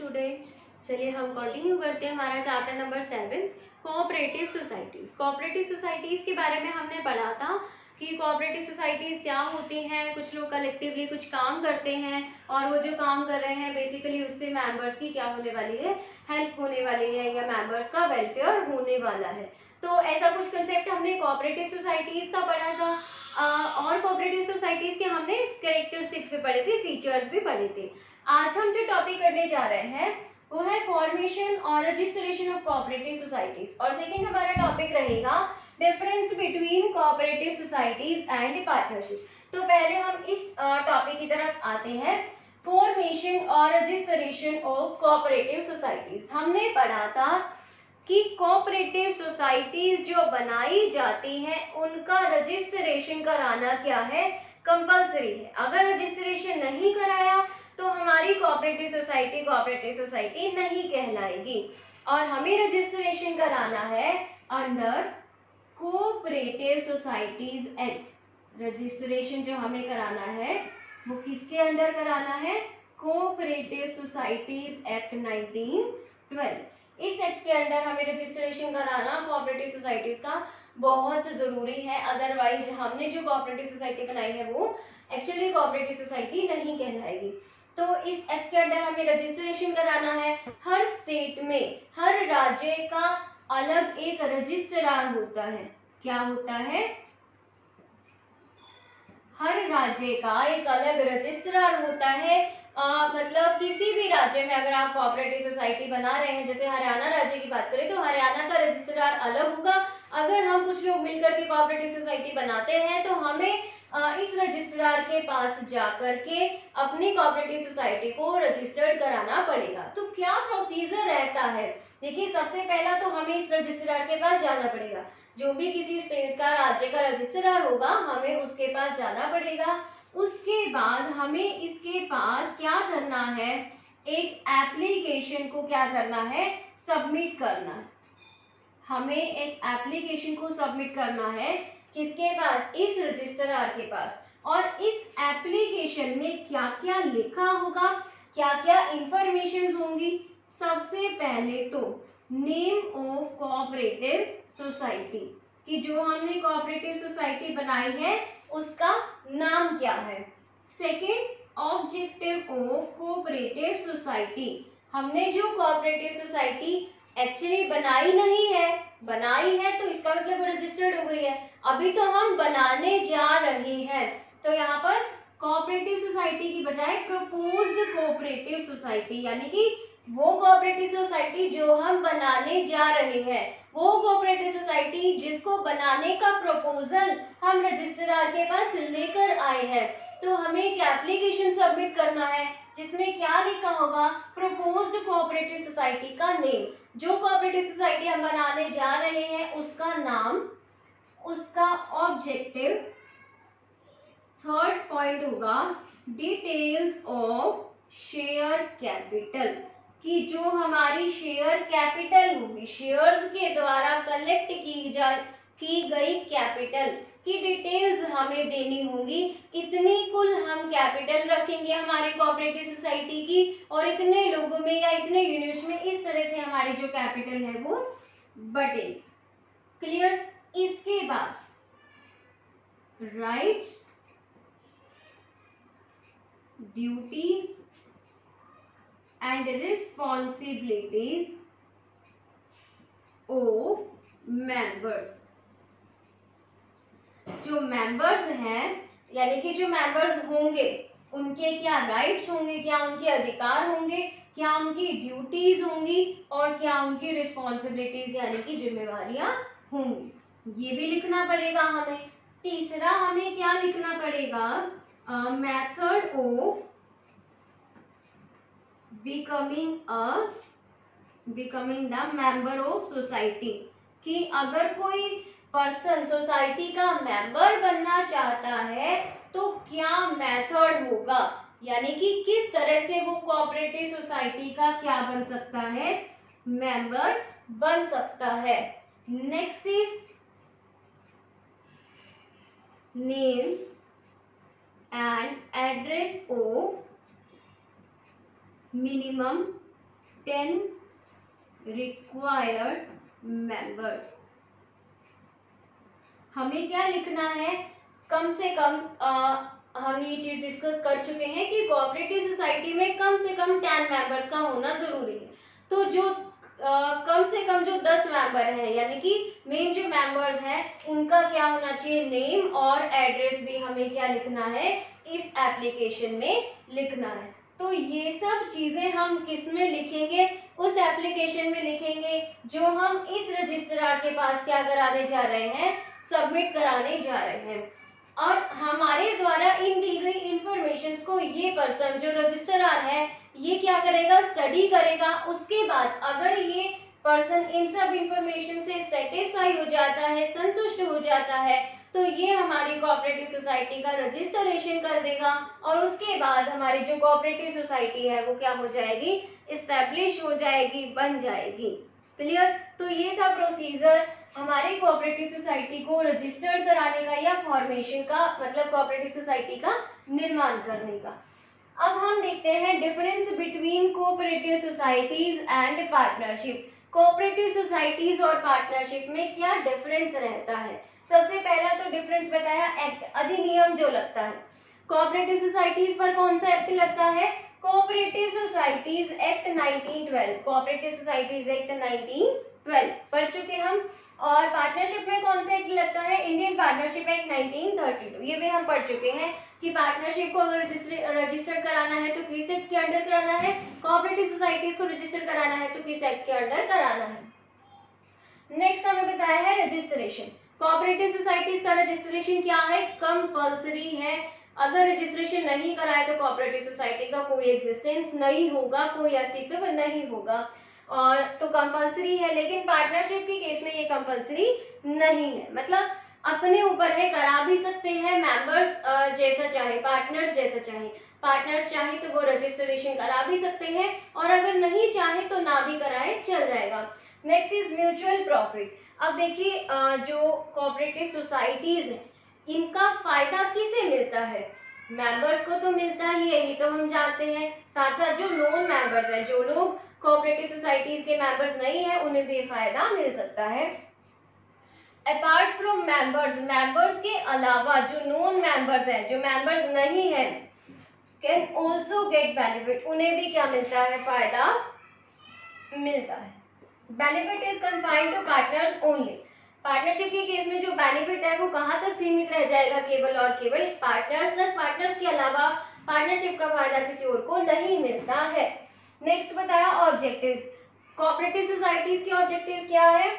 Students, चलिए हम continue करते हैं हमारा chapter number 7 cooperative societies. Cooperative societies के बारे में हमने पढ़ा था कि कोऑपरेटिव सोसाइटीज़ क्या होती हैं। कुछ लोग कलेक्टिवली कुछ काम करते हैं और वो जो काम कर रहे हैं बेसिकली उससे मेंबर्स की क्या होने वाली है, हेल्प होने वाली है या मेंबर्स का वेलफेयर होने वाला है। तो ऐसा कुछ कंसेप्ट हमने कोऑपरेटिव सोसाइटीज़ का पढ़ा था। और कोऑपरेटिव सोसाइटीज़ के हमने कैरेक्टरिस्टिक्स भी पढ़े थे, फीचर्स भी पढ़े थे। आज हम जो टॉपिक करने जा रहे हैं वो है फॉर्मेशन और रजिस्ट्रेशन ऑफ कोऑपरेटिव सोसाइटीज, और सेकंड हमारा टॉपिक रहेगा difference between cooperative societies and partnership. तो पहले हम इस टॉपिक की तरफ आते हैं, फॉर्मेशन और रजिस्ट्रेशन ऑफ कोऑपरेटिव सोसाइटीज। हमने पढ़ा था कि कोऑपरेटिव सोसाइटीज जो बनाई जाती हैं उनका रजिस्ट्रेशन कराना क्या है, कंपलसरी है। अगर रजिस्ट्रेशन नहीं कराया तो हमारी कोऑपरेटिव सोसाइटी नहीं कहलाएगी, और हमें रजिस्ट्रेशन कराना है under cooperative societies act. Registration जो हमें कराना है वो किसके अंडर कराना है, कोऑपरेटिव सोसाइटीज एक्ट 1912। इस एक्ट के अंडर हमें रजिस्ट्रेशन कराना कोऑपरेटिव सोसाइटीज का बहुत जरूरी है, अदरवाइज हमने जो कोऑपरेटिव सोसाइटी बनाई है वो एक्चुअली कोऑपरेटिव सोसाइटी नहीं कहलाएगी। तो इस एक्ट के अंडर हमें रजिस्ट्रेशन कराना है। हर स्टेट में, हर राज्य का अलग एक रजिस्ट्रार होता है। क्या होता है, हर राज्य का एक अलग रजिस्ट्रार होता है। मतलब किसी भी राज्य में अगर आप कोऑपरेटिव सोसाइटी बना रहे हैं, जैसे हरियाणा राज्य की बात करें तो हरियाणा का रजिस्ट्रार अलग होगा। अगर हम कुछ लोग मिलकर के कोऑपरेटिव सोसाइटी बनाते हैं तो हमें इस रजिस्ट्रार के पास जाकर के अपनी कोऑपरेटिव सोसाइटी को रजिस्टर्ड कराना पड़ेगा। तो क्या प्रोसीजर रहता है, देखिए सबसे पहला तो हमें इस रजिस्ट्रार के पास जाना पड़ेगा। जो भी किसी स्टेट का, राज्य का रजिस्ट्रार होगा हमें उसके पास जाना पड़ेगा। उसके बाद हमें इसके पास क्या करना है, एक एप्लीकेशन को क्या करना है, सबमिट करना है। हमें एक एप्लीकेशन को सबमिट करना है किसके पास, इस रजिस्ट्रार के पास। और इस एप्लीकेशन में क्या क्या लिखा होगा, क्या क्या इंफॉर्मेशन होंगी। सबसे पहले तो नेम ऑफ कोऑपरेटिव सोसाइटी, कि जो हमने कोऑपरेटिव सोसाइटी बनाई है उसका नाम क्या है। Second, objective of cooperative society, हमने जो कोऑपरेटिव सोसाइटी एक्चुअली बनाई नहीं है, बनाई है तो इसका मतलब रजिस्टर्ड हो गई है, अभी तो हम बनाने जा रहे हैं। तो यहाँ पर कोऑपरेटिव सोसाइटी की बजाय प्रपोज्ड कोऑपरेटिव सोसाइटी, यानी कि वो कोऑपरेटिव सोसाइटी जो हम बनाने जा रहे हैं, वो कोऑपरेटिव सोसाइटी जिसको बनाने का प्रपोजल हम रजिस्ट्रार के पास लेकर आए हैं। तो हमें एक एप्लीकेशन सबमिट करना है जिसमें क्या लिखा होगा, प्रपोज्ड कोऑपरेटिव सोसाइटी का नेम, जो कोऑपरेटिव सोसाइटी हम बनाने जा रहे हैं उसका नाम, उसका ऑब्जेक्टिव। थर्ड पॉइंट होगा डिटेल्स ऑफ शेयर कैपिटल, कि जो हमारी शेयर कैपिटल होगी, शेयर्स के द्वारा कलेक्ट की गई कैपिटल की डिटेल्स हमें देनी होगी। इतनी कुल हम कैपिटल रखेंगे हमारी कोऑपरेटिव सोसाइटी की, और इतने लोगों में या इतने यूनिट्स में इस तरह से हमारी जो कैपिटल है वो बटेगी। क्लियर। इसके बाद rights, duties and responsibilities of members. जो मेंबर्स हैं यानी कि जो मेंबर्स होंगे उनके क्या राइट्स होंगे, क्या उनके अधिकार होंगे, क्या उनकी ड्यूटीज होंगी, और क्या उनकी रिस्पॉन्सिबिलिटीज यानी कि जिम्मेवारियां होंगी। ये भी लिखना पड़ेगा हमें। तीसरा हमें क्या लिखना पड़ेगा, method of becoming the member of society, कि अगर कोई पर्सन सोसाइटी का मेंबर बनना चाहता है तो क्या मेथड होगा, यानी कि किस तरह से वो कोऑपरेटिव सोसाइटी का क्या बन सकता है, मेंबर बन सकता है। Next is name and address of minimum 10 required members. हमें क्या लिखना है, कम से कम हम ये चीज डिस्कस कर चुके हैं कि कोऑपरेटिव सोसाइटी में कम से कम 10 मेंबर्स का होना जरूरी है। तो जो कम से कम जो 10 मेंबर है, यानी कि मेन जो मेंबर्स हैं उनका क्या होना चाहिए, नेम और एड्रेस भी हमें क्या लिखना है, इस एप्लीकेशन में लिखना है। तो ये सब चीजें हम किस में लिखेंगे, उस एप्लीकेशन में लिखेंगे जो हम इस रजिस्ट्रार के पास क्या कराने जा रहे हैं, सबमिट कराने जा रहे हैं। और हमारे द्वारा इन दी गई इंफॉर्मेशन को ये पर्सन जो रजिस्ट्रार है ये क्या करेगा, स्टडी करेगा। उसके बाद अगर ये पर्सन इन सब इंफॉर्मेशन से सेटिस्फाई हो जाता है, संतुष्ट हो जाता है, तो ये हमारी कोऑपरेटिव सोसाइटी का रजिस्ट्रेशन कर देगा और उसके बाद हमारी जो कोऑपरेटिव सोसाइटी है वो क्या हो जाएगी, इस्टेब्लिश हो जाएगी, बन जाएगी। क्लियर। तो ये था प्रोसीजर हमारी कोऑपरेटिव सोसाइटी को रजिस्टर्ड कराने का या फॉर्मेशन का, मतलब कोऑपरेटिव सोसाइटी का निर्माण करने का। अब हम देखते हैं difference between cooperative societies and partnership. Cooperative societies और पार्टनरशिप में क्या डिफरेंस रहता है। सबसे पहला तो डिफरेंस बताया एक्ट, अधिनियम जो लगता है। कोऑपरेटिव सोसाइटीज पर कौन सा एक्ट लगता है, cooperative societies act 1912, cooperative societies act 1912 पढ़ चुके हम। और पार्टनरशिप में कौन सा एक्ट लगता है, इंडियन पार्टनरशिप एक्ट 1932, ये भी हम पढ़ चुके हैं कि पार्टनरशिप को अगर रजिस्टर्ड कराना है तो किस एक्ट के अंडर कराना है, कोऑपरेटिव सोसाइटीज को रजिस्टर कराना है तो किस एक्ट के अंडर कराना है। नेक्स्ट हमें बताया है रजिस्ट्रेशन। कोऑपरेटिव सोसाइटीज का रजिस्ट्रेशन क्या है, कंपल्सरी है। अगर रजिस्ट्रेशन नहीं कराए तो कोऑपरेटिव सोसाइटी का कोई एग्जिस्टेंस नहीं होगा, कोई अस्तित्व नहीं होगा, और तो कंपल्सरी है। लेकिन पार्टनरशिप के केस में ये कंपल्सरी नहीं है, मतलब अपने ऊपर है, करा भी सकते हैं मेंबर्स जैसा चाहे, पार्टनर्स जैसा चाहे। पार्टनर्स चाहे तो वो रजिस्ट्रेशन करा भी सकते हैं और अगर नहीं चाहे तो ना भी कराए, चल जाएगा। Next is mutual profit. अब देखिए जो कोऑपरेटिव सोसाइटीज है इनका फायदा किसे मिलता है, मेंबर्स को तो मिलता ही है, ये तो हम जानते हैं। साथ साथ जो नॉन मेंबर्स हैं, जो लोग कोऑपरेटिव सोसाइटीज के मेंबर्स नहीं है, उन्हें भी फायदा मिल सकता है। अपार्ट फ्रॉम मेंबर्स, मेंबर्स के अलावा जो नॉन मेंबर्स हैं, जो मेंबर्स नहीं है, कैन ऑल्सो गेट बेनिफिट, उन्हें भी क्या मिलता है, फायदा मिलता है। Benefit is confined to partners only. Partnership के केस में जो बेनिफिट है वो कहाँ तक सीमित रह जाएगा, केवल और केवल पार्टनर्स तक। पार्टनर्स के अलावा पार्टनरशिप का फायदा किसी और को नहीं मिलता है। नेक्स्ट बताया ऑब्जेक्टिव्स। कोऑपरेटिव सोसाइटीज के ऑब्जेक्टिव्स क्या है,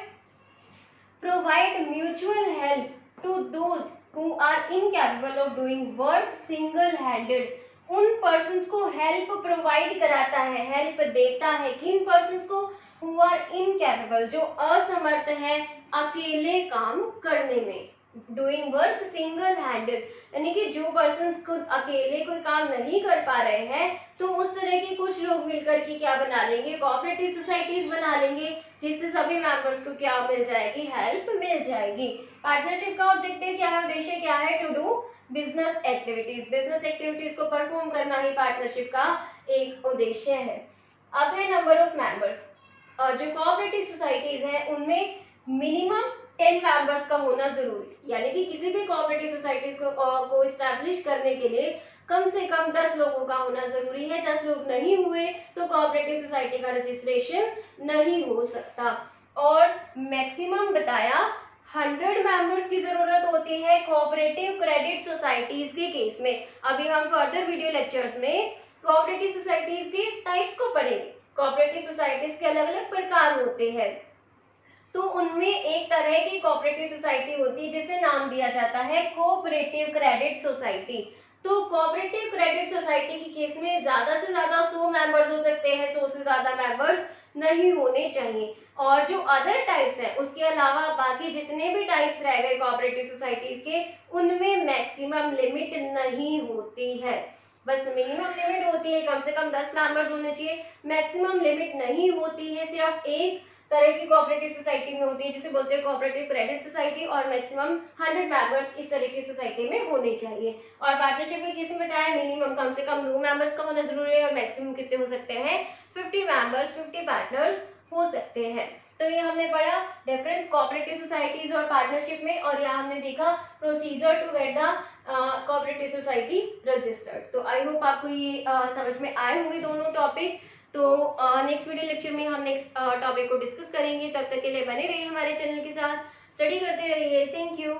provide mutual help to those who are incapable of doing work single handed. उन पर्सन्स को हेल्प प्रोवाइड कराता है, हेल्प देता है, किन पर्सन्स को, हु आर इनकैपेबल, जो असमर्थ है अकेले काम करने में, डूइंग वर्क सिंगल हैंडेड, यानी कि जो पर्सन्स को अकेले कोई काम नहीं कर पा रहे हैं तो उस तरह के कुछ लोग मिलकर के क्या बना लेंगे, कोऑपरेटिव सोसाइटीज बना लेंगे, जिससे सभी मेंबर्स को क्या मिल जाएगी, हेल्प मिल जाएगी। पार्टनरशिप का ऑब्जेक्टिव क्या है, उद्देश्य क्या है, to do business activities, business activities को परफॉर्म करना ही पार्टनरशिप का एक उद्देश्य है। अब है नंबर ऑफ मेंबर्स। जो कोऑपरेटिव सोसाइटीज है उनमें मिनिमम 10 मेंबर्स का होना जरूरी, यानी कि किसी भी कोऑपरेटिव सोसाइटीज को इस्टेब्लिश करने के लिए कम से कम 10 लोगों का होना जरूरी है। 10 लोग नहीं हुए तो कोऑपरेटिव सोसाइटी का रजिस्ट्रेशन नहीं हो सकता। और मैक्सिमम बताया 100 मेंबर्स की जरूरत होती है कोऑपरेटिव क्रेडिट सोसाइटीज के केस में। अभी हम फर्दर वीडियो लेक्चर्स में कोऑपरेटिव सोसाइटीज के टाइप्स को पढ़ेंगे। कोऑपरेटिव सोसाइटीज के अलग अलग प्रकार होते हैं, तो उनमें एक तरह की कोऑपरेटिव सोसाइटी होती है जिसे नाम दिया जाता है कोऑपरेटिव क्रेडिट सोसाइटी। तो कोऑपरेटिव क्रेडिट सोसाइटी के केस में ज्यादा से ज्यादा 100 मेंबर्स हो सकते हैं, 100 से ज्यादा मेंबर्स नहीं होने चाहिए। और जो अदर टाइप्स है उसके अलावा बाकी जितने भी टाइप्स रह गए कोऑपरेटिव सोसाइटीज के, उनमें मैक्सिमम लिमिट नहीं होती है, बस मिनिमम लिमिट होती है, कम से कम 10 मेंबर्स होने चाहिए, मैक्सिमम लिमिट नहीं होती है, सिर्फ एक तरह की कोऑपरेटिव सोसाइटी में होती है, जिसे बोलते हैं कोऑपरेटिव क्रेडिट सोसाइटी, और मैक्सिमम 100 मेंबर्स इस तरह की सोसाइटी में होने चाहिए। और पार्टनरशिप में किसी में बताया मिनिमम कम से कम 2 मेंबर्स का होना जरूरी है, और मैक्सिमम कितने हो सकते हैं 50 मेंबर्स, 50 पार्टनर्स हो सकते हैं। तो ये हमने पढ़ा डिफरेंस कोऑपरेटिव सोसाइटीज और पार्टनरशिप में, और यहाँ हमने देखा procedure to get the cooperative society registered. तो आई होप आपको ये समझ में आए होंगे दोनों टॉपिक। तो नेक्स्ट वीडियो लेक्चर में हम नेक्स्ट टॉपिक को डिस्कस करेंगे। तब तक के लिए बने रहिए हमारे चैनल के साथ, स्टडी करते रहिए। Thank you.